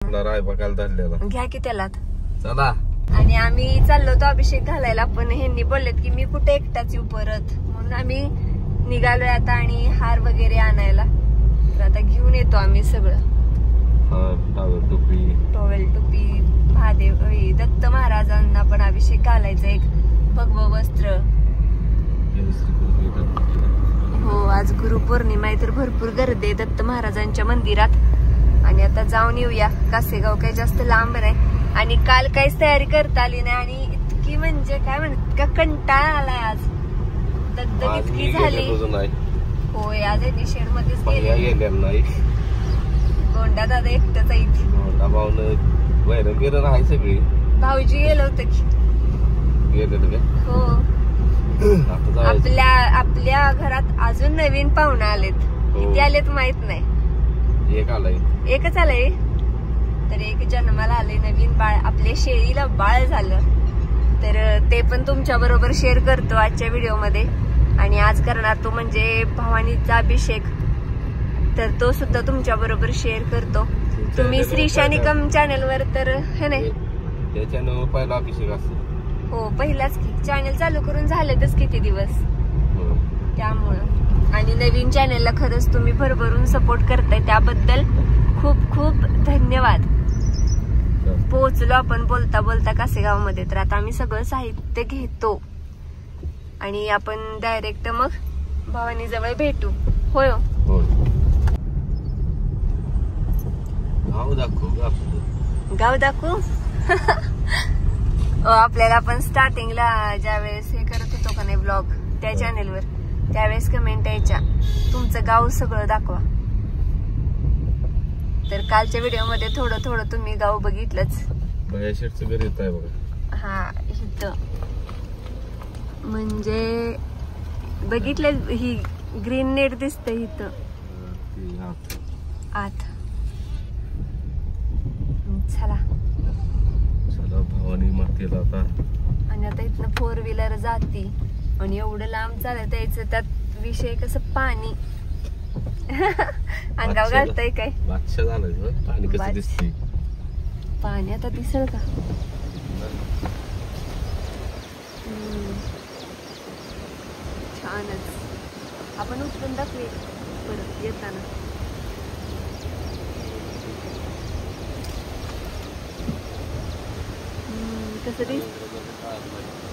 घ्या की त्याला चला. आणि आम्ही चाललो तो अभिषेक घालायला, पण ह्यांनी बोललेत की मी कुठे एकटाच येऊ परत, म्हणून आम्ही निघालोय आता आणि हार वगैरे आणायला. तर आता घेऊन येतो आम्ही सगळं, टॉवेल टोपी, महादेव दत्त महाराजांना पण अभिषेक घालायचा, एक भगव वस्त्र. हो, आज गुरुपौर्णिमा आहे तर भरपूर गर्दी आहे दत्त महाराजांच्या मंदिरात. आणि आता जाऊन येऊया. कासेगाव काही जास्त लांब नाही आणि काल काहीच तयारी करता आली नाही आणि इतकी म्हणजे काय म्हणत का कंटाळा आलाय आज, दगदग इतकी झाली. होय, आज यांनी शेड मध्येच गेले. गोंडा दादा एकटाच आहे. भाऊजी गेलो होतं की. हो, आपल्या घरात अजून नवीन पाहुणे आलेत. किती आलेत माहित नाही. एकच आलंय तर एक जन्माला आले नवीन बाळ, आपल्या शेळीला बाळ झालं. तर ते पण तुमच्या बरोबर शेअर करतो आजच्या व्हिडिओ मध्ये. आणि आज करणार तो म्हणजे भवानीचा अभिषेक, तर तो सुद्धा तुमच्या बरोबर शेअर करतो. तुम्ही श्री शानिकम चॅनल वर तर हे नाही, पहिला अभिषेक असतो. हो, पहिलाच की. चॅनल चालू करून झालेतच किती दिवस, त्यामुळं. आणि नवीन चॅनलला खरंच तुम्ही भरभरून सपोर्ट करताय, त्याबद्दल खूप खूप धन्यवाद. पोहोचलो आपण बोलता बोलता कासेगाव मध्ये. तर आता आम्ही सगळं साहित्य घेतो आणि आपण डायरेक्ट मग भवानी जवळ भेटू. होय, गाव दाखवू. आपल्याला आपण स्टार्टिंगला ज्यावेळेस हे करत होतो का नाही ब्लॉग त्या चॅनेलवर, त्यावेळेस कमेंट यायच्या तुमचं गाव सगळं दाखवा. तर कालच्या व्हिडिओ मध्ये थोडं थोडं तुम्ही गाव बघितलंच. हा, इथं म्हणजे बघितलं, ही ग्रीन नेट दिसते इथं आत. चला भवानी मातेला आता. आणि आता इथनं 4 व्हीलर जाती आणि एवढं लांब चालत यायचं, त्यात विषय कसं पाणी अंगाव घालतय काय. पाणी कसं दिसते, पाणी आता दिसेल का. छानच. आपण उचलून दाखवे परत येताना. कसं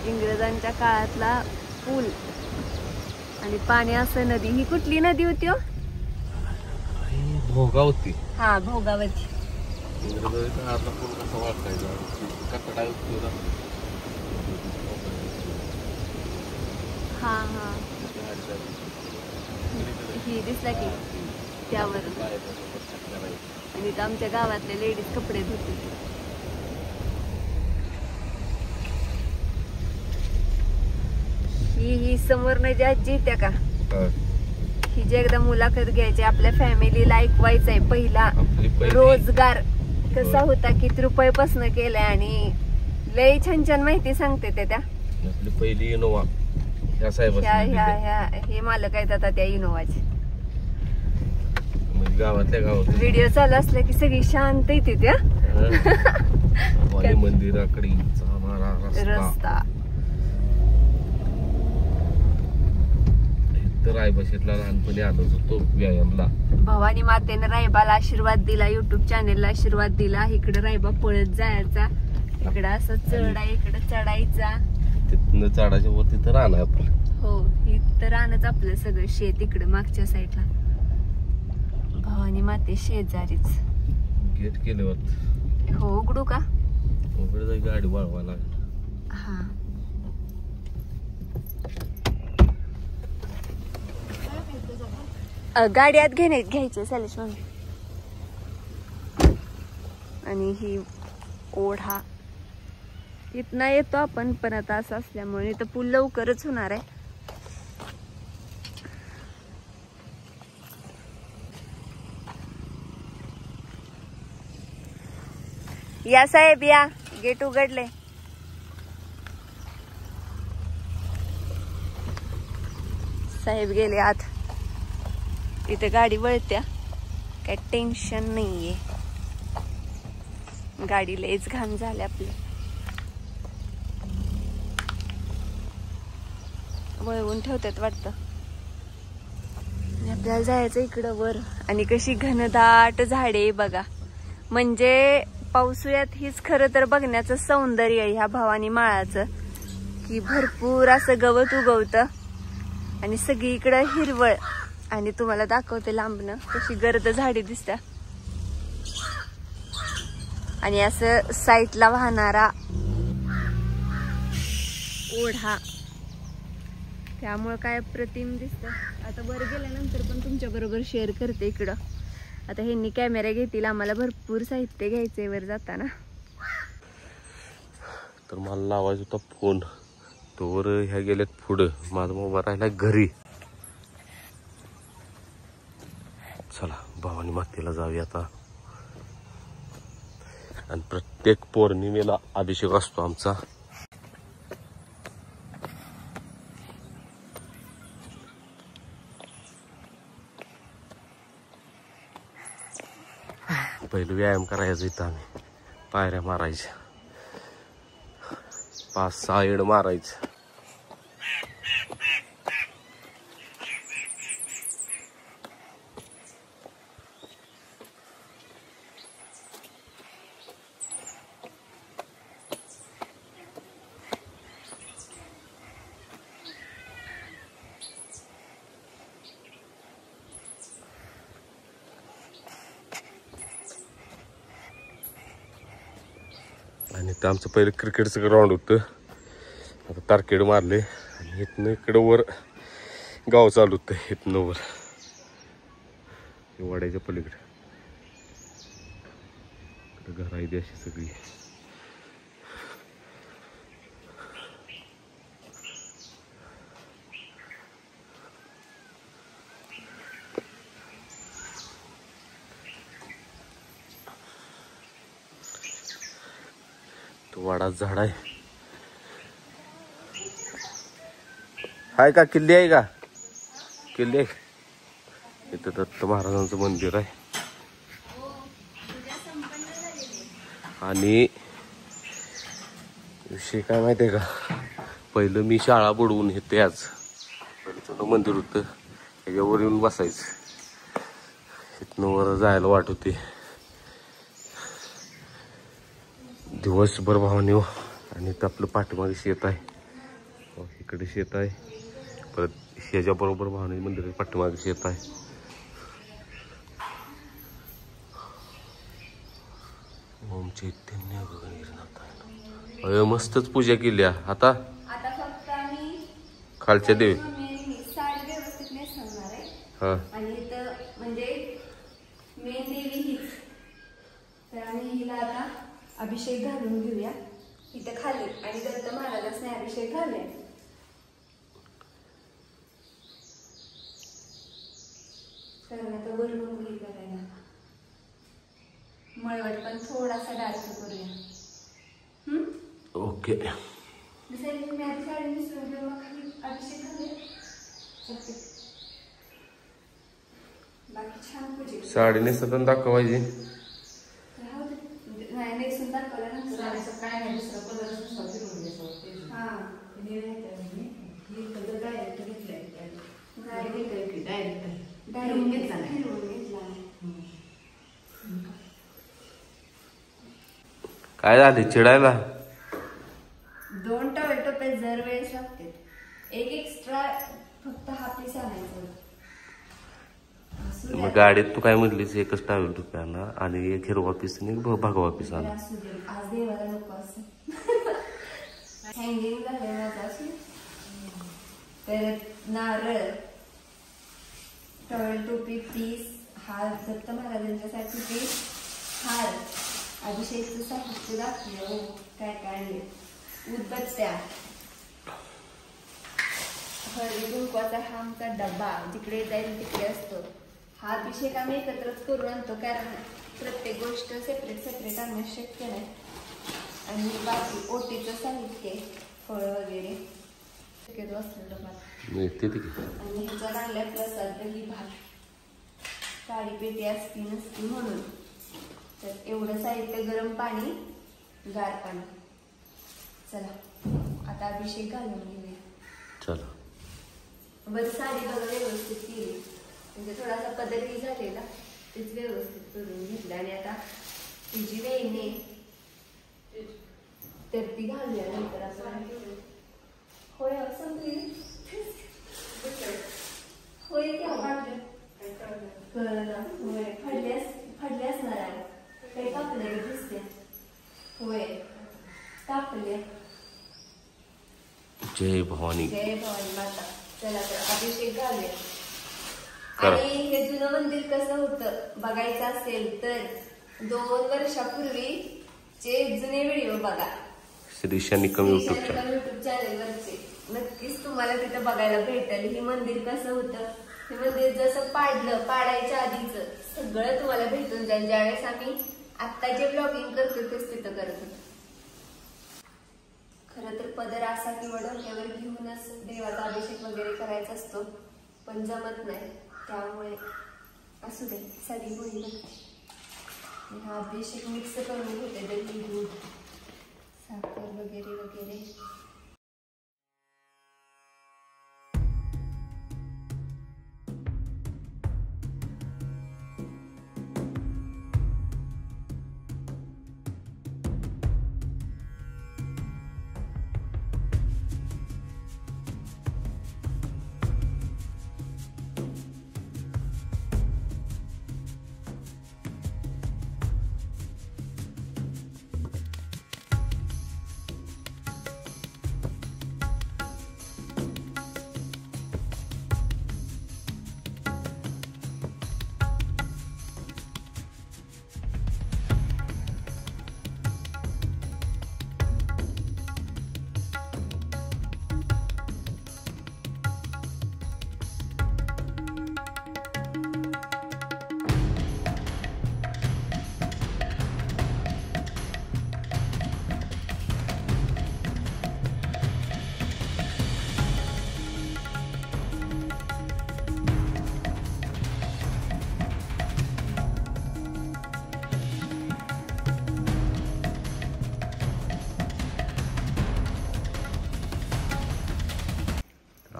इंग्रजांच्या काळातला पूल आणि पाणी असं. नदी ही कुठली नदी होती? भोगावती. हा, भोगावती. हा हा, ही दिसला की त्यावर. आणि आमच्या गावातले लेडीज कपडे धुते. ही समोर नाही आजी येत्या का, ही जे एकदा मुलाखत घ्यायची. आपल्या फॅमिलीला ऐकवायचंय पहिला रोजगार कसा होता, किती रुपयापासून केलाय आणि लय छान छान माहिती सांगते त्या. पहिली इनोवा हे मालक आहेत आता त्या इनोवाचे. गावातल्या गावात व्हिडिओ चालू असला की सगळी शांत येते त्या. मंदिराकडे रस्ता रायबाशीतला लहानपणी आलो होतो व्यायामला. भवानी मातेनं रायबाला आशीर्वाद दिला, युट्यूब चॅनेलला आशीर्वाद दिला. इकडे रायबा पळत जायचा, इकडं असं इकडे चढायचा, तिथनं चढायच्या वर तिथं राहणार आपलं. हो, इथं राहणंच आपलं सगळं शेत इकडे मागच्या साईडला. भवानी माते शेजारीच. गेट केल्यावर हो, उघडू का? गाडी वळवा लागली. हा, गाडी आत घ्यायची सॅलेश मम्मी. आणि ही ओढा इथनं येतो आपण, पण आता असं असल्यामुळे इथं पूल लवकरच होणार आहे. या साहेब या, गेट उघडले. साहेब गेले आत. इथे गाडी वळत्या, काय टेन्शन नाहीये. गाडी लयच घाण झाली आपली. वळवून ठेवतात वाटतं. आपल्याला जायचं इकडं वर. आणि कशी घनदाट झाडे बघा. म्हणजे पावसाळ्यात हीच खरं तर बघण्याचं सौंदर्य आहे ह्या भवानी माळाचं, की भरपूर असं गवत उगवतं आणि सगळीकडं हिरवळ. आणि तुम्हाला दाखवते लांबनं कशी गर्द झाडी दिसतात. आणि असं साईडला वाहणारा ओढा, त्यामुळे काय प्रतिम दिसतं. आता वर गेल्यानंतर पण तुमच्या बरोबर शेअर करते इकडं. आता ह्यांनी कॅमेरा घेतील, आम्हाला भरपूर साहित्य घ्यायचंय वर जाताना. तर मला लावायचा होता फोन, तोवर ह्या गेल्यात पुढं. माझा मोबाईल राहिला घरी. चला भवानी मातेला जाऊया आता. आणि प्रत्येक पौर्णिमेला अभिषेक असतो आमचा. पहिलं व्यायाम करायचं इथं आम्ही. पायऱ्या मारायच्या, 5-6 येड मारायचं. आणि इथं आमचं पहिलं क्रिकेटचं ग्राउंड होतं. आता तारखेड मारले आणि इथनं इकडं वर गाव चालू होतं. इथनं वर वाड्याच्या पलीकडे घर आहे ती अशी सगळी. वाडा झाड आहे. हाय का किल्ली आहे का? किल्ली आहे. इथं दत्त महाराजांचं मंदिर आहे. आणि विषय काय माहितीये का, पहिलं मी शाळा बुडवून येते आज मंदिर होतं, त्याच्यावर येऊन बसायचं. इथनं वर जायला वाट होती. दिवसभर भावानी हो. आणि इथं आपलं पाठीमागे शेत आहे, इकडे शेत आहे. परत ह्याच्या बरोबर भावानी मंदिर पाठीमागे शेत आहे. ओम चैतन्य गगन. मस्तच पूजा केली आता. फक्त आम्ही खालच्या देवी साडी व्यवस्थित नेसवणार आहे. हा. आणि इथं म्हणजे मेन देवी हीच. तर आम्ही हिला आता अभिषेक घालून घेऊया इथं खाली. आणि दत्त महाराजांनी अभिषेक घालूया. कारण आता वरून हे करायला मळवट पण थोडासा डार्क करूया. ओके. मी आधी साडी मिसळून घेऊ, मग खाली अभिषेक घालूया. बाकी छान पूजे. साडी नेसताना दाखवायची. नाही नेसून दाखवल्यानंतर काय नाही, दुसरा कलर फिरवून घ्यायचा. हा डायरेक्ट घेतलाय. डायरेक्ट घेतला नाही, फिरवून घेतला. काय झाले चिडायला? 2 टॉवेल टोपे जर वेळेस लागते. एक एक्स्ट्रा फक्त हा पीस आणायचा. मग गाडीत तू काय म्हटलीस, एकच टावेल टोप्याना आणि एक हिरवा पीस आणि भगवा पीस आणा. आज देवाला नको असं हँगिंग झालंय माझं असं. परत नारळ, टॉवेल टोपी, पीस, हार, दत्त महाराजांच्यासाठी पीस, हार, अभिषेकचं साहित्य दाखवलं. काय काय आणले, उदबत्त्या, हळदी कुंकवाचा हा आमचा डबा जिकडे जाईल तिकडे असतो. हा अभिषेक आम्ही एकत्रच करून आणतो, कारण प्रत्येक गोष्ट सेपरेट सेपरेट आणणं शक्य नाही. आणि बाकी ओटीचं साहित्य, फळं वगैरे शक्यतो असलं डबा. आणि ह्याचा लागल्या प्रसाद, दही भात, काळी पेटी असती नसती म्हणून. तर एवढं साहित्य, गरम पाणी, गार पाणी. चला आता अभिषेक घालून घेऊया. चला. बरं साडी बघा व्यवस्थित केली, म्हणजे थोडासा पदरही झालेला तेच व्यवस्थित करून घेतलं. आणि आता तिची वेणी तर ती घालूया नंतर. असं होय संपली होय की होय फाडली असणार आहे. काही कापले दिसते. होय कापले. जय भवानी. जय भवानी माता. चला तर अभिषेक घालूया. आणि हे जुनं मंदिर कसं होतं बघायचं असेल तर 2 वर्षापूर्वीचे जुने व्हिडिओ बघा श्री शनिकम युट्यूब चॅनल वरचे. नक्कीच तुम्हाला तिथं बघायला भेटेल हे मंदिर कसं होतं. हे मंदिर जसं पाडायच्या आधीच सगळं तुम्हाला भेटून जाईल. ज्यावेळेस आम्ही आता जे ब्लॉगिंग करतो तेच तिथं करत होतो. खरं तर पदर असा किंवा डोक्यावर घेऊनच देवाचा अभिषेक वगैरे करायचा असतो, पण जमत नाही. त्यामुळे असू दे साधी गोळी बघते. हा अभिषेक मिक्स करून घेते. दही, दूध, साखर वगैरे वगैरे.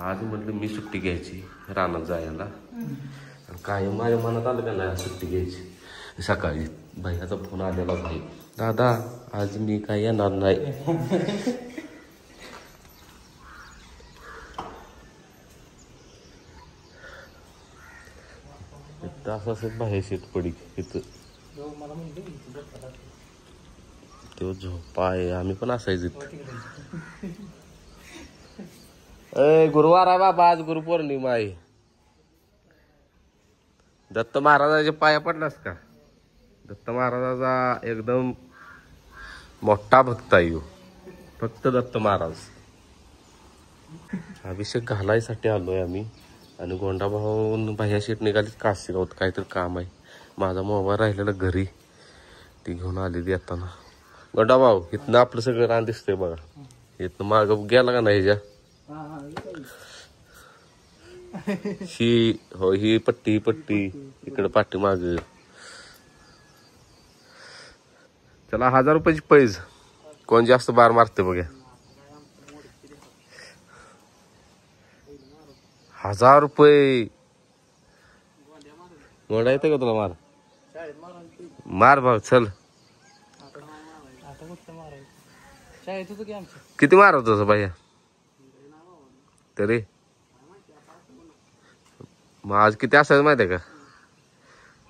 आज म्हटलं मी सुट्टी घ्यायची रानात जायला. आणि काय माझ्या मनात आलं का नाही सुट्टी घ्यायची. सकाळी भैयाचा फोन आलेला भाई, दादा आज मी काय येणार नाही. असं बाहेर शेत पडी इथं तो झोपा आहे. आम्ही पण असायचं. गुरुवार आहे बाबा, आज गुरुपौर्णिमा आहे. दत्त महाराजाच्या पाया पडलास का? दत्त महाराजाचा एकदम मोठा भक्त आहे. फक्त दत्त महाराज. अभिषेक घालायसाठी आलोय आम्ही. आणि गोंडा भाऊ बाह्या शेट निघाली काशीगावत काहीतरी काम आहे. माझा मोबाईल राहिलेला घरी, ती घेऊन आलेली येताना. गोंडा भाऊ इथनं आपलं सगळं रान दिसतंय बघा. इथनं माग गेला का नाही ज्या ही पट्टी इकडे पाठी माग. चला 1000 रुपयाची पैज. कोण जास्त बार मारते बघा. 1000 रुपये. गोंडा येते का तुला मार? मार भाऊ चल. किती मारत होता भैया तरी? मग आज किती असायचं माहिती आहे का?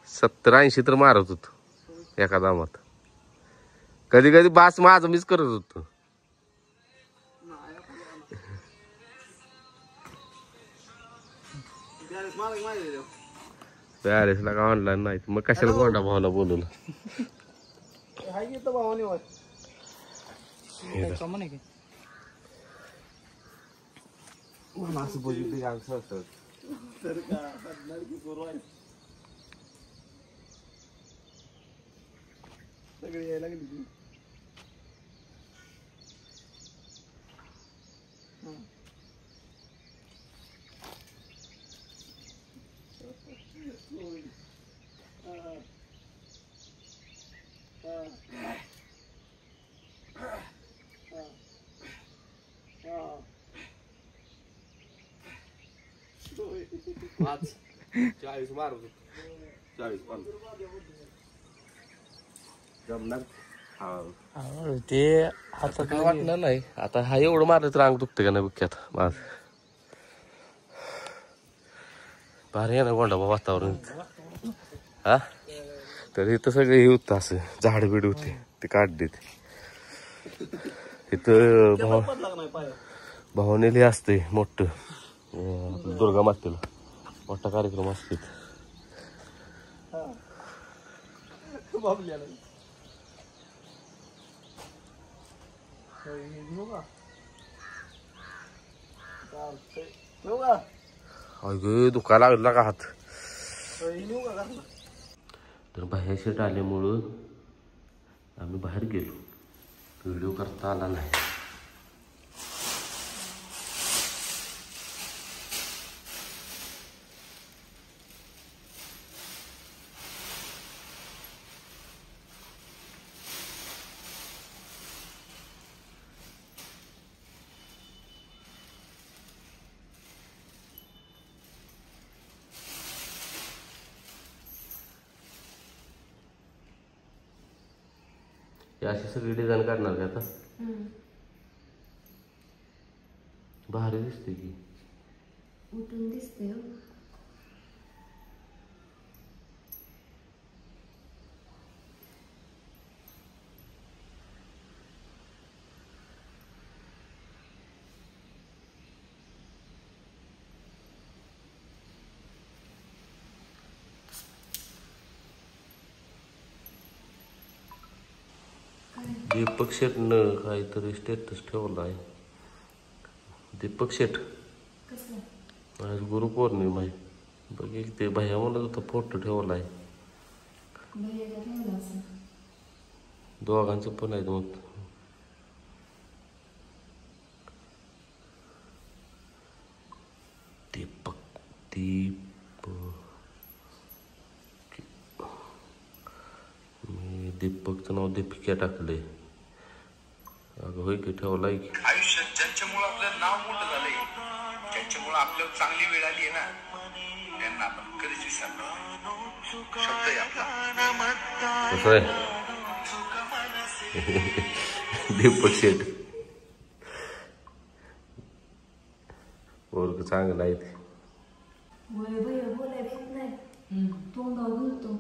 70-80 तर मारत होतो एका दामात. कधी कधी बास माझं मीच करत होतो. पॅरिसला का ऑनलाईन नाही मग कशाला गोंडा भावाला बोलवलं. सगळी यायला लागली. 40 मारत होतो 40 जमणार ते आता काय वाटणार नाही आता हा एवढं मारलं तर अंग दुखते का नाही बुक्यात माझ भारी आहे ना गोंडाबा वातावरण हा तर इथं सगळे हे होतं असं झाड बिड होते ते काढते इथं भावनेली असते मोठं दुर्गा मातेला मोठा कार्यक्रम असते अगं दुखायला लागला का हात तर बाहेर शेट आल्यामुळं आम्ही बाहेर गेलो व्हिडिओ करता आला नाही अशी सगळी डिझाईन काढणार का आता भारी दिसते की उठून दिसते दीपक शेटनं काहीतरी स्टेटस ठेवला आहे दीपक शेट आज गुरुपौर्णिमा आहे बघ ते भैया म्हणत होता फोटो ठेवला आहे दोघांचं पण आहे मग मी दीपकचं नाव दीपिका टाकलंय अगं होय की ठेवलाय की आयुष्यात ज्यांच्यामुळे आपलं नाव मोठं झालंय ज्यांच्यामुळे आपल्याला चांगली वेळ आली आहे ना त्यांना आपण कधीच विसरणार शब्द आहे आपला कसं आहे दीपक शेट पोरग चांगलं आहे ते बोलायला येत नाही तोंडावर बोलतो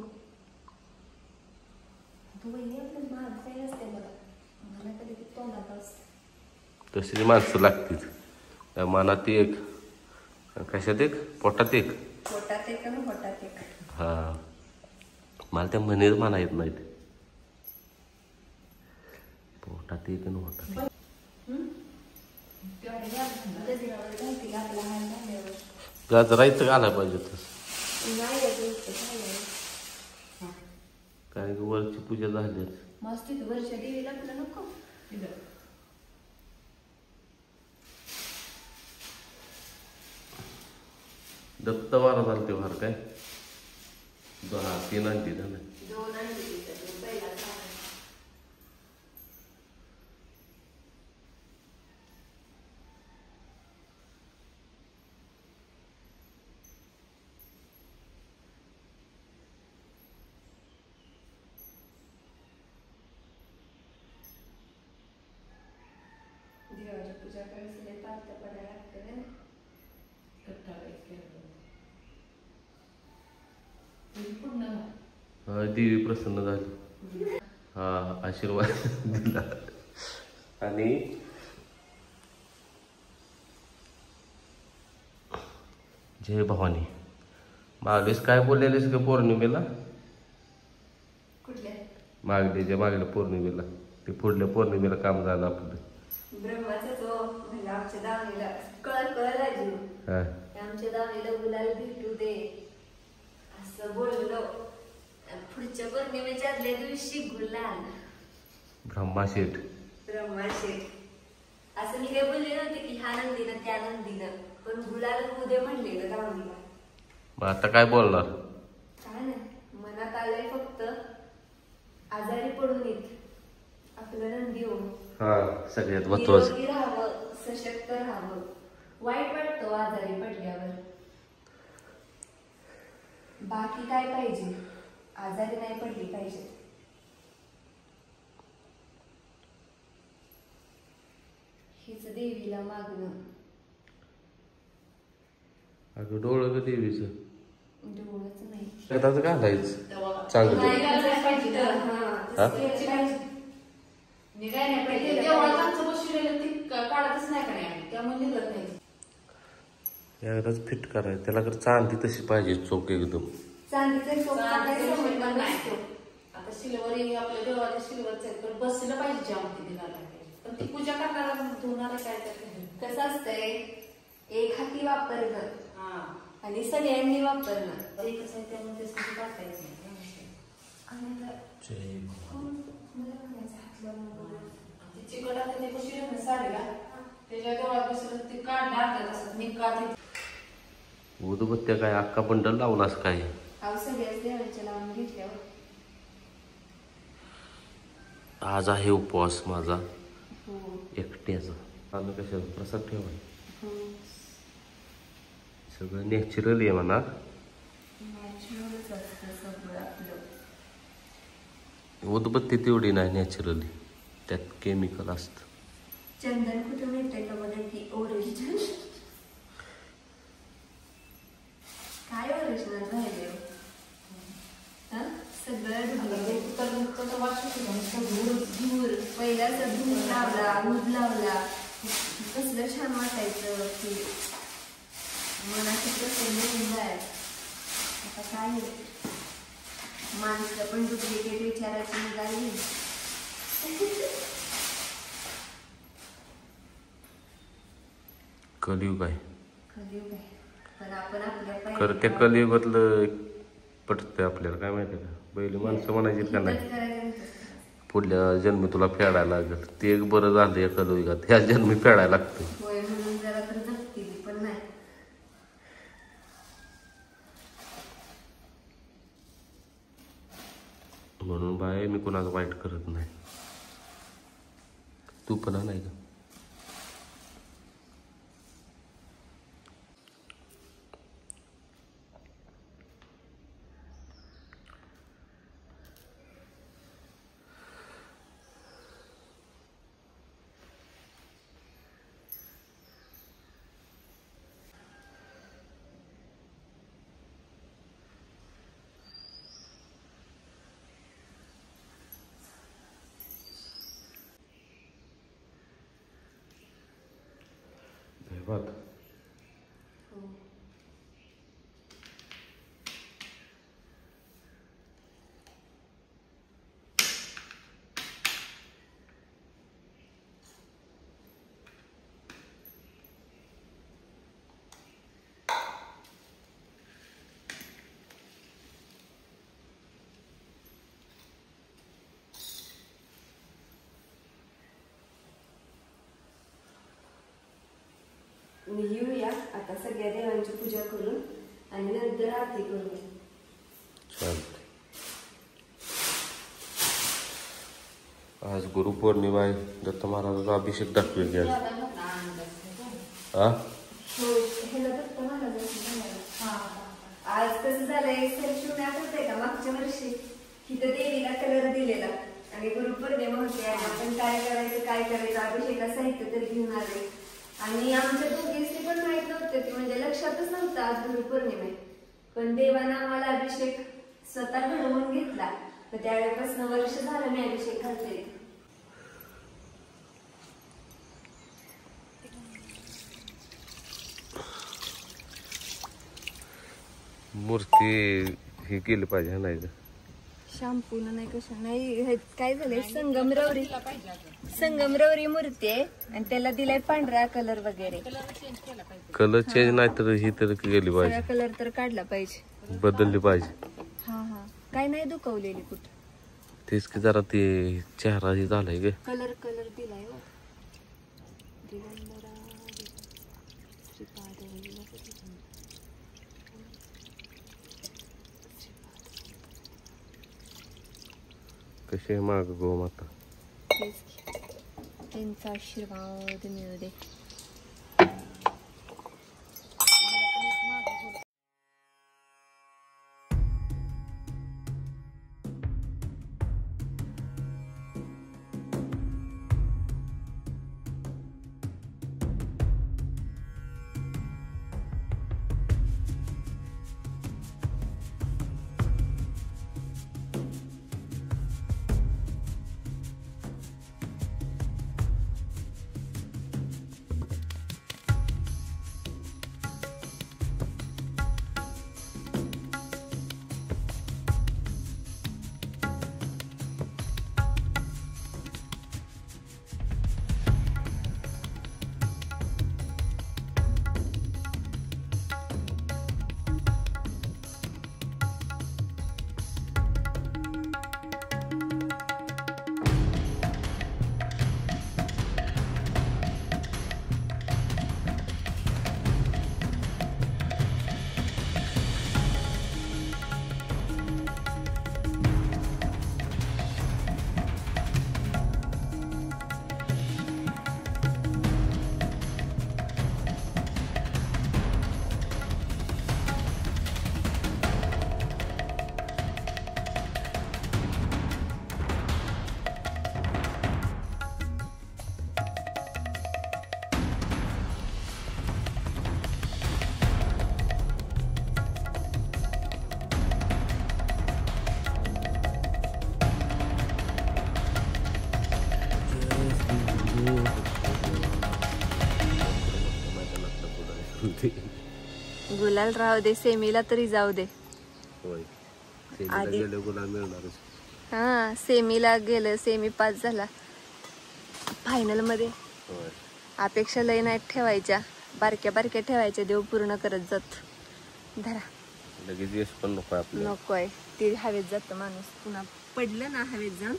तशी माणसं लागतील त्या मनात एक कशात एक पोटात एक हा मला त्या म्हणेच म्हणा येत नाहीत पोटात एक आणि पोटात गाजरायचं घालायला पाहिजे तसं काय वरची पूजा झाली मस्त वर्षा देवीला आपलं नको दत्त वारा झाला ते भार काय 3 आणली झालं देवाची पूजा करायची पालत्या पडायला लागते ना देवी प्रसन्न झाली हा आशीर्वाद दिला आणि जय भवानी मागेच काय बोललेलीस का पौर्णिमेला मागल्या पौर्णिमेला ते पुढल्या पौर्णिमेला काम झालं आपलं ब्रह्माचा जो म्हणजे आमच्या दावणीला कळला जीव आमच्या दावणीला गुलाल भेटू दे असं बोललो पुढच्या पौर्णिमेच्या आदल्या दिवशी गुलाल ब्रह्माशेठ असं मी काय बोलले नव्हते की ह्या नंदीनं त्या नंदीनं पण गुलाल उद्या म्हणलेलं दावणीला मग आता काय बोलणार काय नाही मनात आलंय फक्त आजारी पडून येत आपलं नंदी हो हा सगळ्यात महत्वाचं राहावं सशक्त राहावं वाईट वाटतं आजारी पडल्यावर बाकी काय पाहिजे, आजारी नाही पडली पाहिजे. हीच देवीला मागणं. अगं डोळं ग देवीचं. डोळंच नाही. त्याचं घालायचं चांगलं. निघाय नाही पाहिजे. देवळाचं बसलेलं ती काढतच नाही का नाही आम्ही, त्यामुळे निघत नाही. एकदाच फिट करायचं त्याला. तर चांदी तशी पाहिजे चोख एकदम. चांदीचा चोख काही संबंध नसतो. आता सिल्वर आपल्या देवाच्या सिल्वरचं आहे, पण बसलं पाहिजे जेवण ती दिला. पण ती पूजा करणारा धुणारा काय कसं असतंय, एक हाती वापरणं आणि सगळ्यांनी वापरणं. ते कसं आहे त्यामुळे ते सगळं टाकायचं नाही. चिकट आता ते बसले ना साडीला, त्याच्या देवळात बसलं ते काढलं अर्ध्या तासात निघाले. उदबत्त्या काय अख्खा बंडल लावलास काय? सगळ्याच देवांच्या लावून घेतल्यावर. आज आहे उपवास माझा एकट्याचा. आम्ही कशाचा प्रसाद ठेवाय. सगळं नॅचरल आहे म्हणा. उदबत्ती तेवढी नाही नॅचरली, त्यात केमिकल असतं. चंदन कुठं मिळतंय का बघा की ओरिजिनल. काय ओरिजिनल राहिले सगळं धूर. पहिला धूर लावला, ऊद लावला, कसलं छान वाटायचं की मनाचं प्रसन्न होऊन जायचं. आता काय माणसं पण डुप्लिकेट विचारायची निघाली. कलियुग आहे. कलियुग आहे, पण आपण आपल्या खरं त्या कलियुगातलं पटतंय आपल्याला. काय माहिती का, पहिली माणसं म्हणायची का नाही पुढल्या जन्मी तुला फेडायला लागेल. ते एक बरं झालं या कलियुगात, ह्या जन्मी फेडायला लागतं. होय, म्हणून जरा तर जगतील, पण नाही. म्हणून बाय मी कोणाचं वाईट करत नाही. तू पण नाही का? धन्यवाद. येऊया आता सगळ्या देवांची पूजा करून आणि नंतर आरती करूया. चालतंय. आज गुरुपौर्णिमा आहे. दत्त महाराजाचा अभिषेक दाखवेल की आज. आज कसं झालंय सर, आठवतंय का मागच्या वर्षी तिथं देवीला कलर दिलेला आणि गुरुपौर्णिमा होती. आपण काय करायचं अभिषेका साहित्य तरी घेऊन आले. आणि आमच्या दोघींनी पण माहित नव्हतं की म्हणजे लक्षातच नव्हतं आज गुरुपौर्णिमा. पण देवानं आम्हाला अभिषेक स्वतः घडवून घेतला. तर त्यावेळेपासून वर्ष झालं मी अभिषेक घालते. मूर्ती हे केली पाहिजे नाही का? शॅम्पू नाही कशा नाही. काय झालंय, संगमरवरी मूर्ती आहे आणि त्याला दिलाय पांढरा कलर वगैरे. कलर चेंज नाही तर ही तर गेली पाहिजे. कलर तर काढला पाहिजे, बदलली पाहिजे. हा काय नाही दुखवलेली कुठं. तेच की जरा ते चेहरा हे झालाय ग. कलर दिलाय. कशी माग गो माता, त्यांचा आशीर्वाद मिळू दे. होते. गुलाल राहू दे, सेमीला तरी जाऊ दे. होय, सेमीला गेले गुलाल मिळणारच. हा, सेमीला गेलं, सेमी पास झाला. फायनल मध्ये होय. अपेक्षा लय नाही ठेवायच्या, बारक्या बारक्या ठेवायच्या, देव पूर्ण करत जात. धरा, लगेच यश पण नको आपल्याला. नकोय, ते हवेत जात माणूस. पुन्हा पडलं ना हवेत जाऊन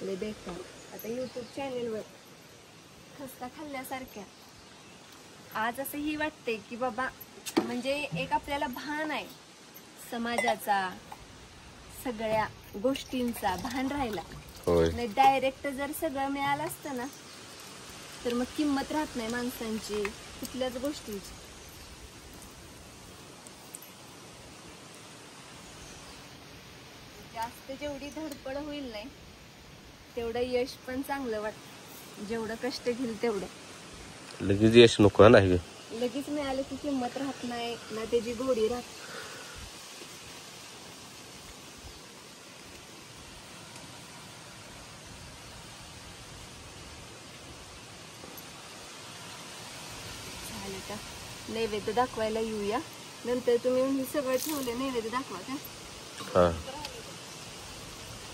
लय बेकार. आता युट्यूब चॅनेलवर खस्ता खाल्ल्यासारख्या आज असंही वाटतंय की बाबा, म्हणजे एक आपल्याला भान आहे समाजाचा, सगळ्या गोष्टींचा भान राहिला. होय. नाही डायरेक्ट जर सगळं मिळालं असतं ना, तर मग किंमत राहत नाही माणसांची, कुठल्याच गोष्टीची. जास्त जेवढी धडपड होईल नाही तेवढं यश पण चांगलं वाटत. जेवढं कष्ट घेईल तेवढं. लगेच यश नको नाही. लगेच मिळालं की किंमत राहत नाही ना, त्याची गोडी राहत. झालं का? नैवेद्य दाखवायला येऊया नंतर. तुम्ही हे सगळं ठेवलं, नैवेद्य दाखवा का? हा.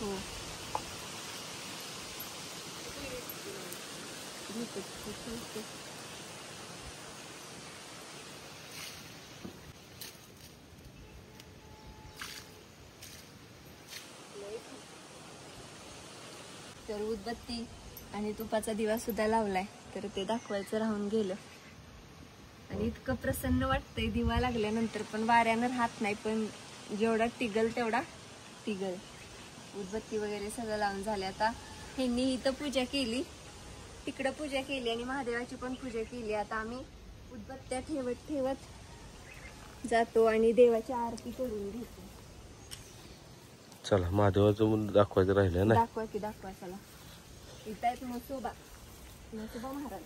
हो. तर उदबत्ती आणि तुपाचा दिवा सुद्धा लावलाय, तर ते दाखवायचं राहून गेलं. आणि इतकं प्रसन्न वाटतंय दिवा लागल्यानंतर. पण वाऱ्यानं राहत नाही, पण जेवढा टिगल तेवढा टिगल. उदबत्ती वगैरे सगळं लावून झालं. आता ह्यांनी इथं पूजा केली, तिकडं पूजा केली आणि महादेवाची पण पूजा केली. आता आम्ही उदबत्त्या ठेवत ठेवत जातो आणि देवाची आरती करून घेतो. चला, महादेवाचं दाखवायचं राहिलं ना. दाखवा की दाखवा. चला, इथं आहेत म्हसोबा महाराज.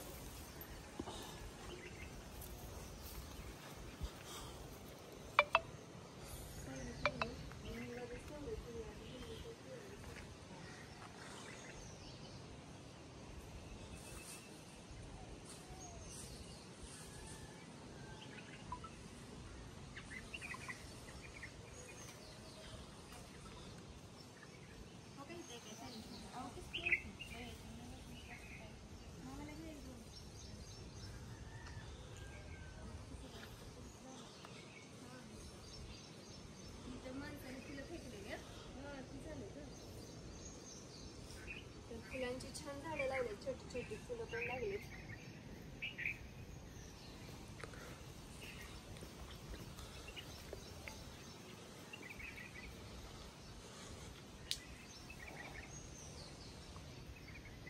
फुलांची छान झाडं लावले, छोटी छोटी फुलं पण लागली.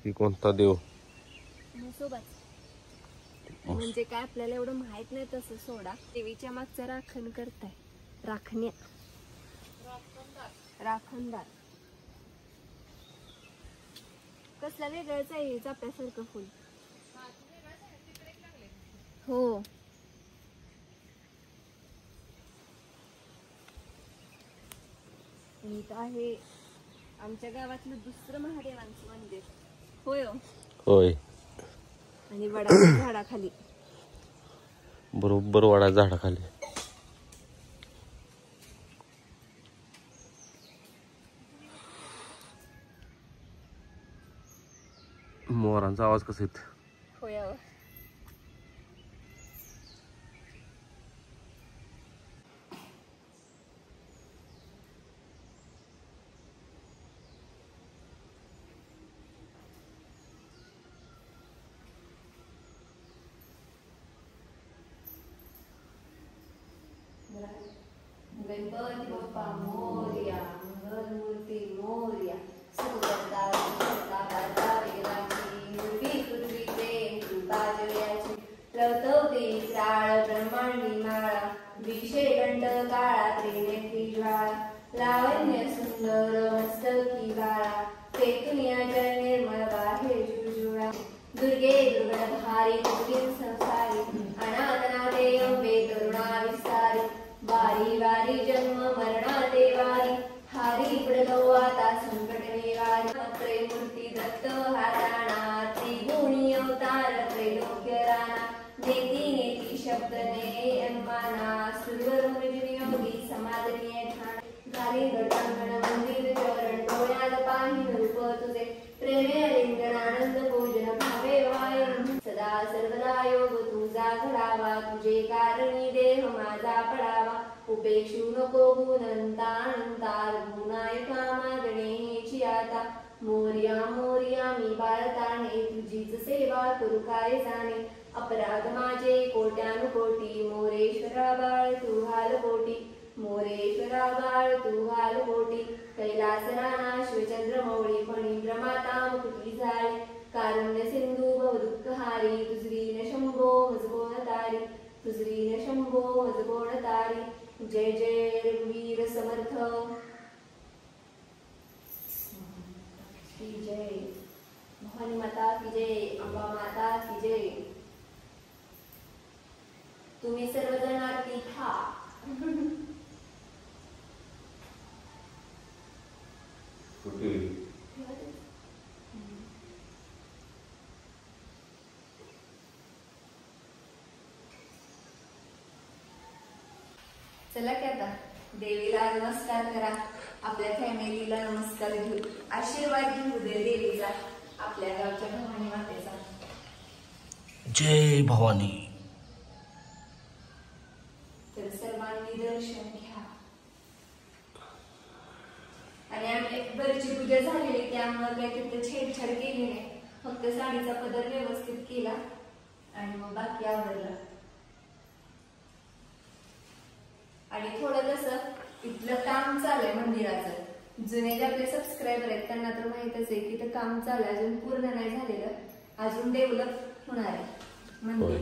ही कोणता देव? म्हसोबाच. म्हणजे काय आपल्याला एवढं माहित नाही तसं सोडा. देवीच्या मागचं राखण करताय, राखण्या, राखणदार. कसला वेगळंच आहे चाप्यासारखं फुल. हो, इथं आहे आमच्या गावातलं दुसरं महादेवांचं मंदिर. होय होय. आणि वडाच्या झाडाखाली, बरोबर वडा झाडाखाली. मोरांचा आवाज कसा येत? होय. गणपती बाप्पा मोरया, मंगलमूर्ती मोरया, ब्रह्मांडी माळा, विषय कंठ काळा, त्रिनेत्री ज्वाळा, लावण्य सुंदर मस्तकी बाळा, पेतुनियाच्या निर्मळ बाहेर जुजुळा, दुर्गे दुर्गणधारी दुर्गीन संसारी, अनाथनाथे अंबे तरुणा विस्तारी, वारी वारी जन्म मरणाते वारी, हारी पडलो आता संकट निवारी, त्रैमूर्ती दत्त हाताना, त्रिगुणी अवतार त्रैलोक्य राणा, नेती नेती शब्द ने वारे गटांगण मंदिर चरण डोळ्यात पाहिन रूप तुझे प्रेमे लिंगण आनंद भोजन भावे वायन सदा सर्वदा योग तुझा घडावा तुझे कारणी देह माझा पडावा उपेक्षू नको गुणंता गुणायका मागणे हेची आता मोर्या मोर्या मी बाळताणे तुझीच सेवा करू काय जाणे अपराध माझे कोट्यानुकोटी मोरेश्वरा बाळ तू हाल कोटी मोरेश्वरा बाळ तू हाल कोटी कैलास राणा शिवचंद्रमौळी फणींद्र माता मुकुटी झाली कारुण्य सिंधू भवदुःखहारी तुझरी न शंभो मजगोण तारी तुझरी न शंभो मजगोण तारी जय जय रघुवीर समर्थ की जय भवानी माता की जय अंबा माता की जय तुम्ही सर्वजण आरती खा चला की आता देवीला नमस्कार करा आपल्या फॅमिलीला नमस्कार घेऊ आशीर्वाद घेऊ दे देवीचा आपल्या गावच्या भवानी मातेचा जय भवानी तर सर्वांनी दर्शन घ्या आणि आम्ही बरीचशी पूजा झालेली त्यामुळे काही तिथे छेडछाड केली नाही फक्त साडीचा पदर व्यवस्थित केला आणि मग बाकी आवडलं आणि थोडं कसं इथलं काम चालू आहे मंदिराचं जुने जे आपले सबस्क्रायबर आहेत त्यांना तर माहितच आहे की ते काम चालू आहे अजून पूर्ण नाही झालेलं अजून डेव्हलप होणार आहे मंदिर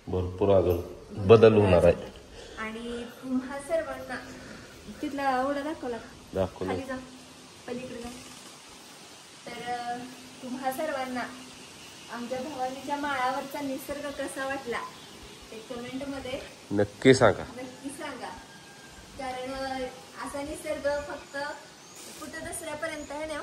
भरपूर अजून बदल होणार आहे आणि तुम्हा सर्वांना तिथला ओढा दाखवला खाली जा पलीकडे जा तर तुम्हा सर्वांना आमच्या भवानीच्या माळावरचा निसर्ग कसा वाटला ते कमेंट मध्ये नक्की सांगा कारण असा निसर्ग फक्त कुठं दसऱ्यापर्यंत आहे ना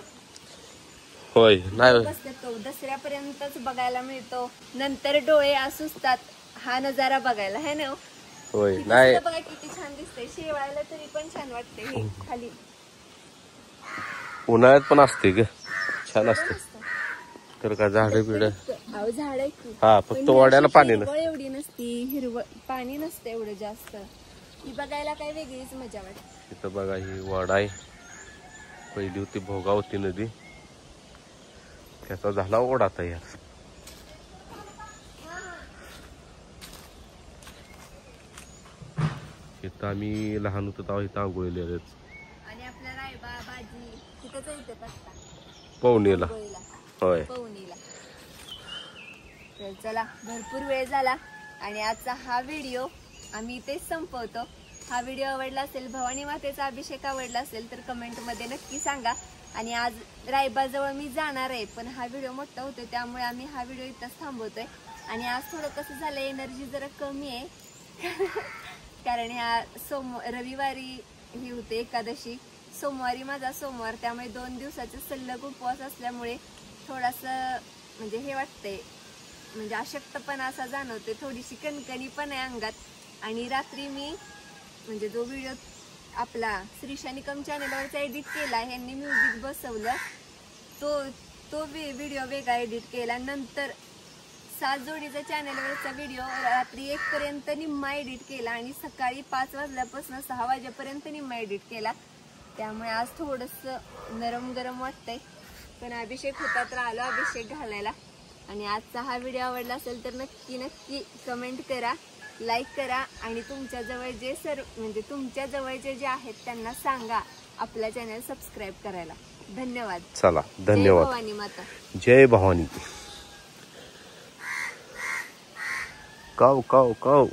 होय नाही तो दसऱ्यापर्यंतच बघायला मिळतो नंतर डोळे असुसतात हा नजारा बघायला है ना होय नाही बघा किती छान दिसतंय शेवायला तरी पण छान वाटते हे खाली उन्हाळ्यात पण असते ग छान असते तर का झाड बिड झाड हा फक्त वाड्याला पाणी नसतं एवढी नसती हिरवळ पाणी नसतं एवढं जास्त ही बघायला काय वेगळीच मजा वाटते इथं बघा ही वाडा आहे पहिली होती भोगावती नदी त्याचा झाला ओढा तयार इथं आम्ही लहान होतो तेव्हा इथं आंघोळीला आणि आपल्या रायबा बाजी तिथंच येते पवनीला होय पवनीला तर चला भरपूर वेळ झाला आणि आजचा हा व्हिडिओ आम्ही इथेच संपवतो हा व्हिडिओ आवडला असेल भवानी मातेचा अभिषेक आवडला असेल तर कमेंट मध्ये नक्की सांगा आणि आज रायबाजवळ मी जाणार आहे पण हा व्हिडिओ मोठा होतोय त्यामुळे आम्ही हा व्हिडिओ इथंच थांबवतोय आणि आज थोडं कसं झालं एनर्जी जरा कमी आहे कारण ह्या रविवारी ही होते एकादशी सोमवारी माझा सोमवार त्यामुळे 2 दिवसाचे सलग उपवास असल्यामुळे थोडासा म्हणजे हे वाटतंय म्हणजे अशक्तपणा असा जाणवते थोडीशी कणकणी पण आहे अंगात आणि रात्री मी म्हणजे जो व्हिडिओ आपला श्रीशा निकम चॅनलवरचा एडिट केला ह्यांनी म्युझिक बसवलं तो व्हिडिओ वेगळा एडिट केला नंतर 7 जोडीचा चॅनलवरचा व्हिडिओ रात्री 1 पर्यंत निम्मा एडिट केला आणि सकाळी 5 वाजल्यापासून 6 वाजेपर्यंत निम्मा एडिट केला त्यामुळे आज थोडंसं नरम गरम वाटतंय पण अभिषेक होता तर आलो अभिषेक घालायला आणि आजचा हा व्हिडिओ आवडला असेल तर नक्की कमेंट करा लाईक करा आणि तुमच्या जवळ जे म्हणजे तुमच्या जवळचे जे आहेत त्यांना सांगा आपला चॅनल सबस्क्राईब करायला धन्यवाद चला धन्यवाद जय भवानी माता जय भवानी काव काव काव